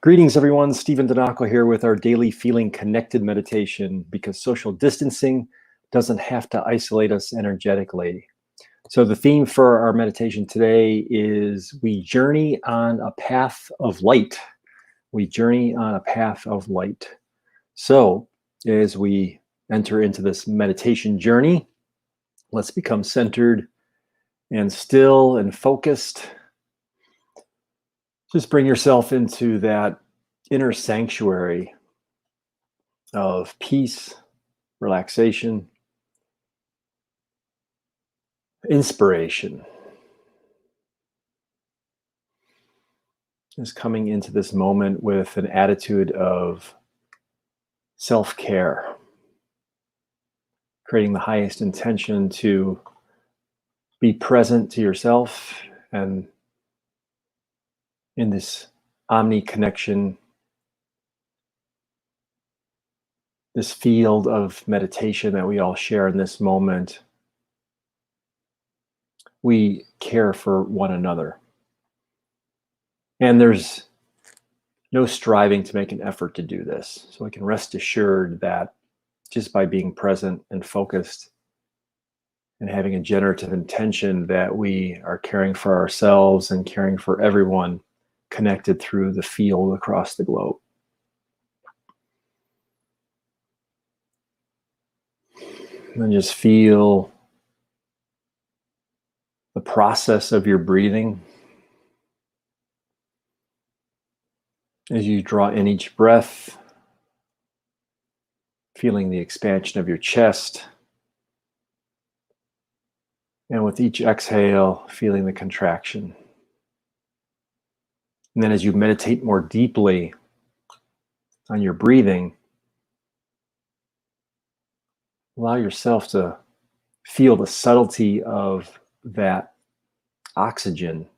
Greetings, everyone. Stephen Donaco here with our daily Feeling Connected meditation, because social distancing doesn't have to isolate us energetically. So the theme for our meditation today is we journey on a path of light. We journey on a path of light. So as we enter into this meditation journey, let's become centered and still and focused. Just bring yourself into that inner sanctuary of peace, relaxation, inspiration. Just coming into this moment with an attitude of self-care, creating the highest intention to be present to yourself and in this omni-connection, this field of meditation that we all share in this moment. We care for one another. And there's no striving to make an effort to do this. So we can rest assured that just by being present and focused and having a generative intention that we are caring for ourselves and caring for everyone connected through the field across the globe. And just feel the process of your breathing as you draw in each breath, feeling the expansion of your chest, and with each exhale, feeling the contraction. And then as you meditate more deeply on your breathing, allow yourself to feel the subtlety of that oxygen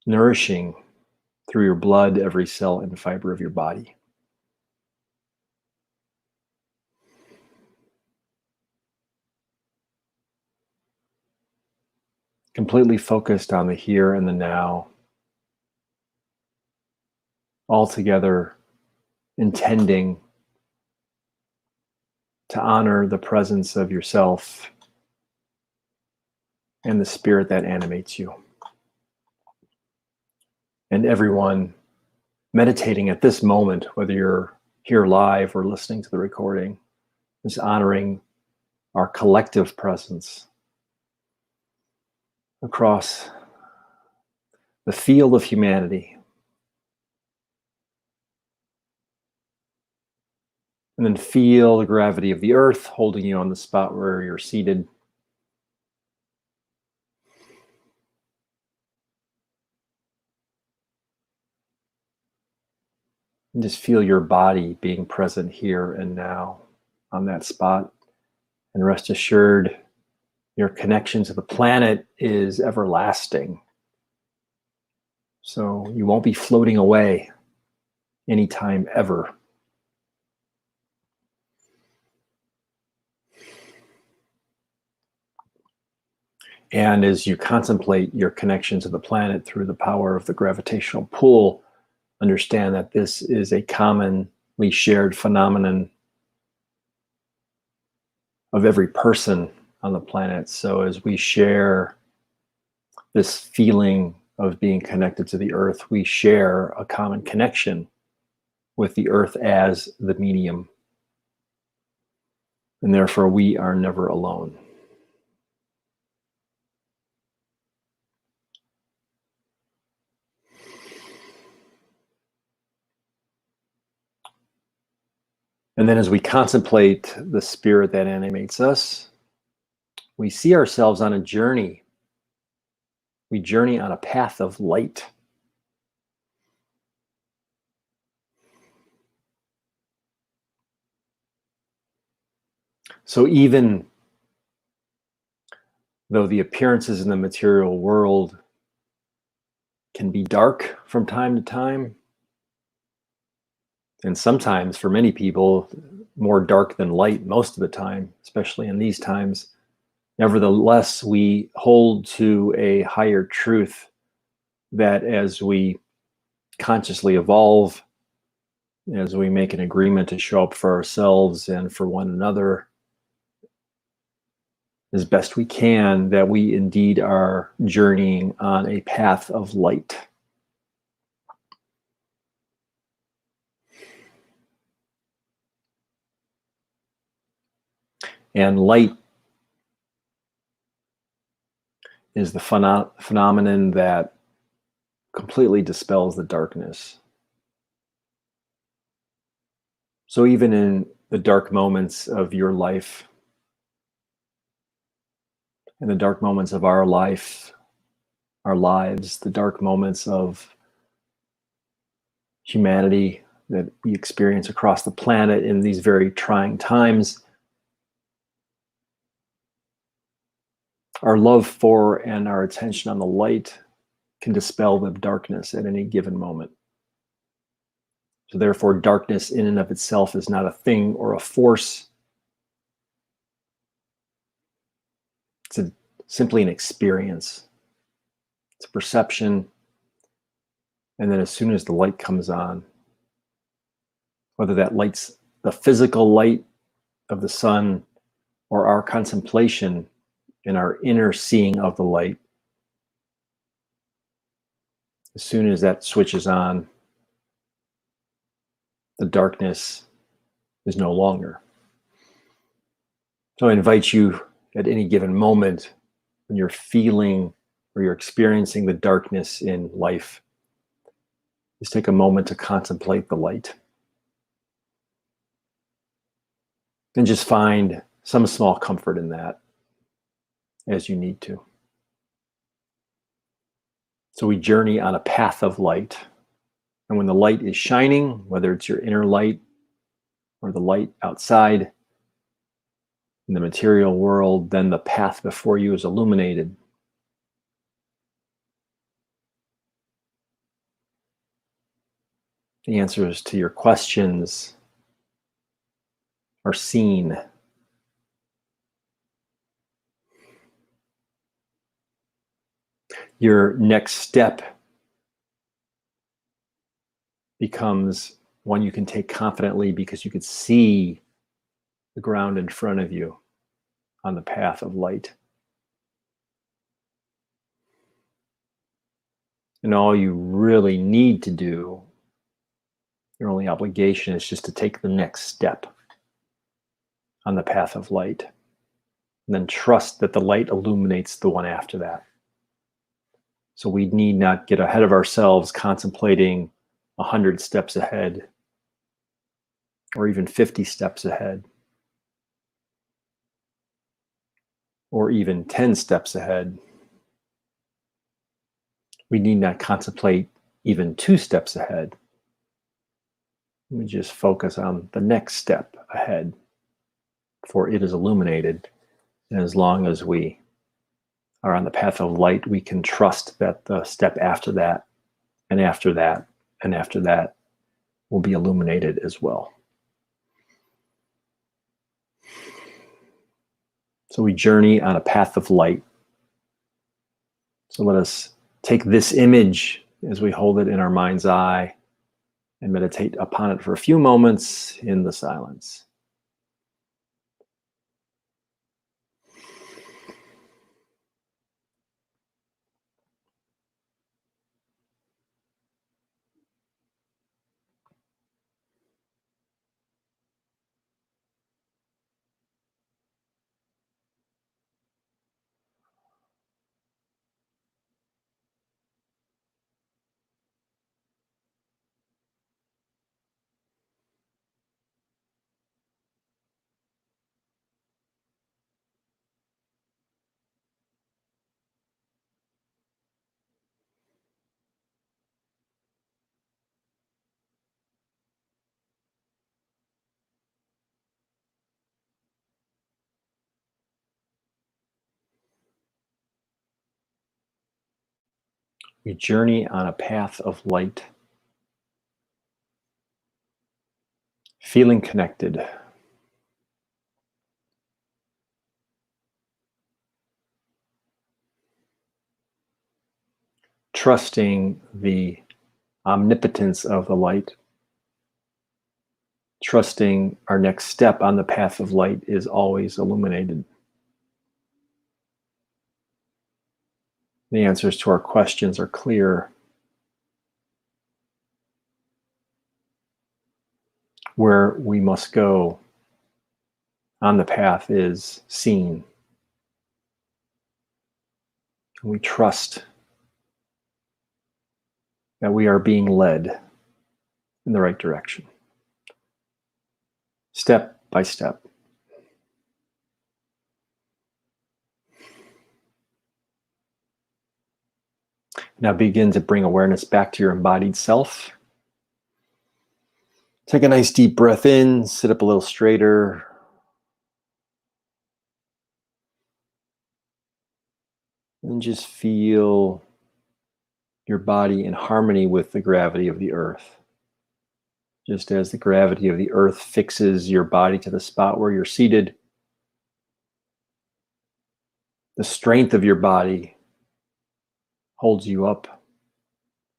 nourishing through your blood every cell and fiber of your body. Completely focused on the here and the now, altogether intending to honor the presence of yourself and the spirit that animates you. And everyone meditating at this moment, whether you're here live or listening to the recording, is honoring our collective presence across the field of humanity. And then feel the gravity of the earth holding you on the spot where you're seated. And just feel your body being present here and now on that spot. And rest assured, your connection to the planet is everlasting. So you won't be floating away anytime ever. And as you contemplate your connection to the planet through the power of the gravitational pull, understand that this is a commonly shared phenomenon of every person on the planet. So as we share this feeling of being connected to the earth, we share a common connection with the earth as the medium. And therefore we are never alone. And then as we contemplate the spirit that animates us, we see ourselves on a journey. We journey on a path of light. So even though the appearances in the material world can be dark from time to time, and sometimes for many people, more dark than light most of the time, especially in these times, nevertheless, we hold to a higher truth that as we consciously evolve as we make an agreement to show up for ourselves and for one another as best we can, that we indeed are journeying on a path of light. And light is the phenomenon that completely dispels the darkness. So even in the dark moments of your life, in the dark moments of our life, our lives, the dark moments of humanity that we experience across the planet in these very trying times, our love for and our attention on the light can dispel the darkness at any given moment. So therefore, darkness in and of itself is not a thing or a force. It's simply an experience. It's a perception. And then as soon as the light comes on, whether that light's the physical light of the sun or our contemplation and our inner seeing of the light, as soon as that switches on, the darkness is no longer. So I invite you at any given moment when you're feeling or you're experiencing the darkness in life, just take a moment to contemplate the light. And just find some small comfort in that as you need to. So we journey on a path of light. And when the light is shining, whether it's your inner light or the light outside in the material world, then the path before you is illuminated. The answers to your questions are seen. Your next step becomes one you can take confidently because you could see the ground in front of you on the path of light. And all you really need to do, your only obligation, is just to take the next step on the path of light. And then trust that the light illuminates the one after that. So we need not get ahead of ourselves contemplating 100 steps ahead or even 50 steps ahead or even 10 steps ahead. We need not contemplate even 2 steps ahead. We just focus on the next step ahead, for it is illuminated. And as long as we are on the path of light, we can trust that the step after that, and after that, and after that will be illuminated as well. So we journey on a path of light. So let us take this image as we hold it in our mind's eye and meditate upon it for a few moments in the silence. We journey on a path of light, feeling connected, trusting the omnipotence of the light, trusting our next step on the path of light is always illuminated. The answers to our questions are clear. Where we must go on the path is seen. We trust that we are being led in the right direction, step by step. Now begin to bring awareness back to your embodied self. Take a nice deep breath in, sit up a little straighter. And just feel your body in harmony with the gravity of the earth. Just as the gravity of the earth fixes your body to the spot where you're seated, the strength of your body holds you up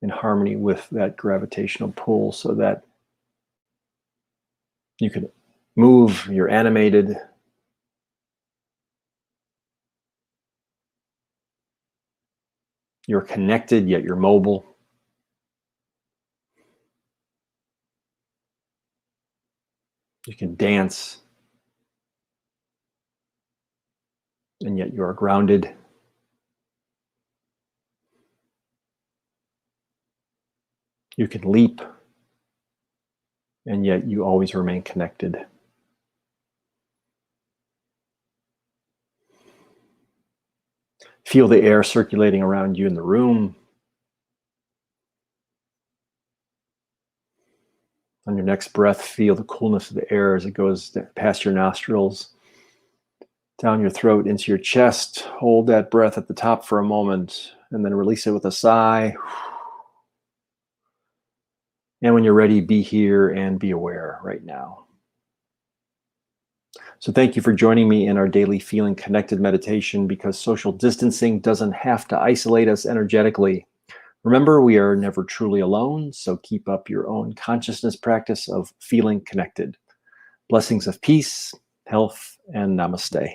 in harmony with that gravitational pull so that you can move, you're animated. You're connected, yet you're mobile. You can dance, and yet you are grounded. You can leap, and yet you always remain connected. Feel the air circulating around you in the room. On your next breath, feel the coolness of the air as it goes past your nostrils, down your throat, into your chest. Hold that breath at the top for a moment, and then release it with a sigh. And when you're ready, be here and be aware right now. So thank you for joining me in our daily Feeling Connected meditation, because social distancing doesn't have to isolate us energetically. Remember, we are never truly alone, so keep up your own consciousness practice of feeling connected. Blessings of peace, health, and namaste.